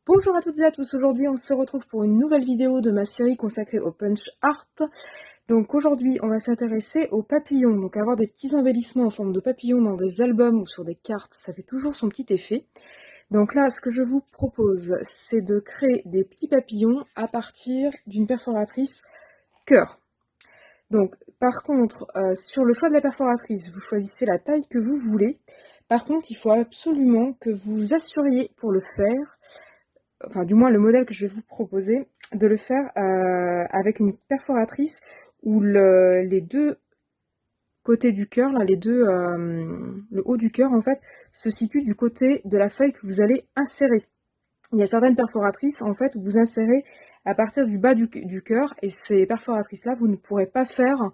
Bonjour à toutes et à tous, aujourd'hui on se retrouve pour une nouvelle vidéo de ma série consacrée au punch art. Donc aujourd'hui on va s'intéresser aux papillons, donc avoir des petits embellissements en forme de papillons dans des albums ou sur des cartes, ça fait toujours son petit effet. Donc là ce que je vous propose c'est de créer des petits papillons à partir d'une perforatrice cœur. Donc par contre sur le choix de la perforatrice, vous choisissez la taille que vous voulez. Par contre il faut absolument que vous assuriez pour le faire, enfin du moins le modèle que je vais vous proposer, de le faire avec une perforatrice où les deux côtés du cœur, là, le haut du cœur en fait, se situe du côté de la feuille que vous allez insérer. Il y a certaines perforatrices en fait où vous insérez à partir du bas du cœur, et ces perforatrices là vous ne pourrez pas faire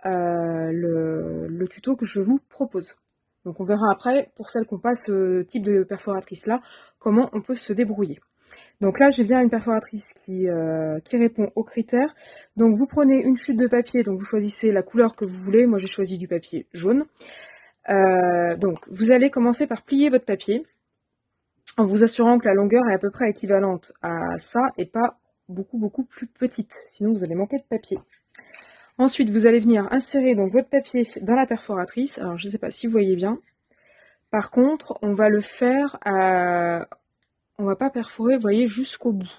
le tuto que je vous propose. Donc on verra après, pour celles qui n'ont pas ce type de perforatrice là, comment on peut se débrouiller. Donc là, j'ai bien une perforatrice qui répond aux critères. Donc vous prenez une chute de papier, donc vous choisissez la couleur que vous voulez. Moi, j'ai choisi du papier jaune. Donc vous allez commencer par plier votre papier, en vous assurant que la longueur est à peu près équivalente à ça et pas beaucoup plus petite. Sinon, vous allez manquer de papier. Ensuite, vous allez venir insérer donc votre papier dans la perforatrice. Alors, je ne sais pas si vous voyez bien. Par contre, on va le faire à... On va pas perforer, vous voyez, jusqu'au bout.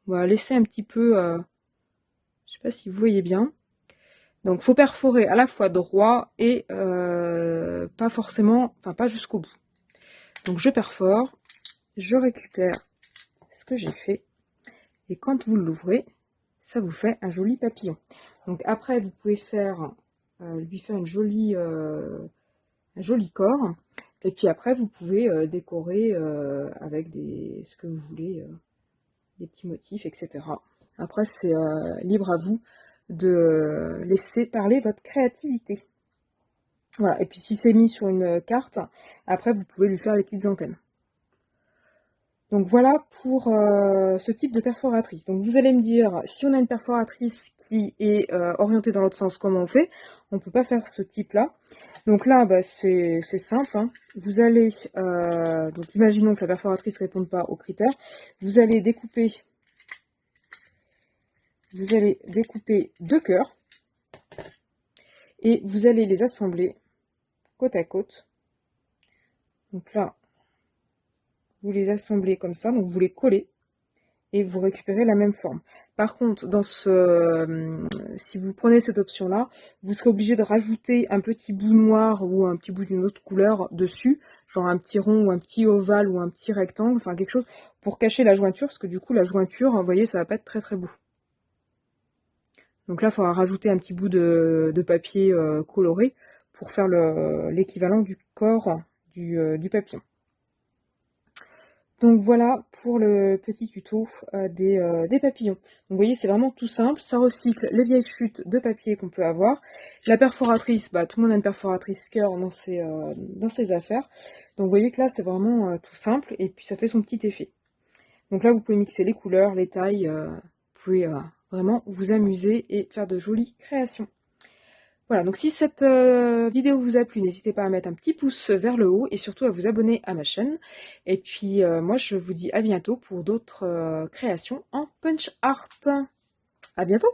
On va laisser un petit peu, je sais pas si vous voyez bien. Donc, faut perforer à la fois droit et pas forcément, enfin pas jusqu'au bout. Donc, je perfore, je récupère ce que j'ai fait, et quand vous l'ouvrez, ça vous fait un joli papillon. Donc après, vous pouvez faire, lui faire un joli corps. Et puis après, vous pouvez décorer avec ce que vous voulez, des petits motifs, etc. Après, c'est libre à vous de laisser parler votre créativité. Voilà, et puis si c'est mis sur une carte, après, vous pouvez lui faire les petites antennes. Donc voilà pour ce type de perforatrice. Donc vous allez me dire, si on a une perforatrice qui est orientée dans l'autre sens, comment on fait? On ne peut pas faire ce type-là. Donc là, bah, c'est simple. Hein. Vous allez, donc imaginons que la perforatrice ne réponde pas aux critères. Vous allez découper deux cœurs et vous allez les assembler côte à côte. Donc là, vous les assemblez comme ça, donc vous les collez et vous récupérez la même forme. Par contre, si vous prenez cette option-là, vous serez obligé de rajouter un petit bout noir ou un petit bout d'une autre couleur dessus, genre un petit rond ou un petit ovale ou un petit rectangle, enfin quelque chose pour cacher la jointure, parce que du coup la jointure, vous voyez, ça va pas être très beau. Donc là, il faudra rajouter un petit bout de papier coloré pour faire l'équivalent du corps du papillon. Donc voilà pour le petit tuto des papillons. Donc vous voyez, c'est vraiment tout simple, ça recycle les vieilles chutes de papier qu'on peut avoir. La perforatrice, bah, tout le monde a une perforatrice cœur dans ses affaires. Donc vous voyez que là, c'est vraiment tout simple, et puis ça fait son petit effet. Donc là, vous pouvez mixer les couleurs, les tailles, vous pouvez vraiment vous amuser et faire de jolies créations. Voilà, donc si cette vidéo vous a plu, n'hésitez pas à mettre un petit pouce vers le haut et surtout à vous abonner à ma chaîne. Et puis moi, je vous dis à bientôt pour d'autres créations en punch art. À bientôt!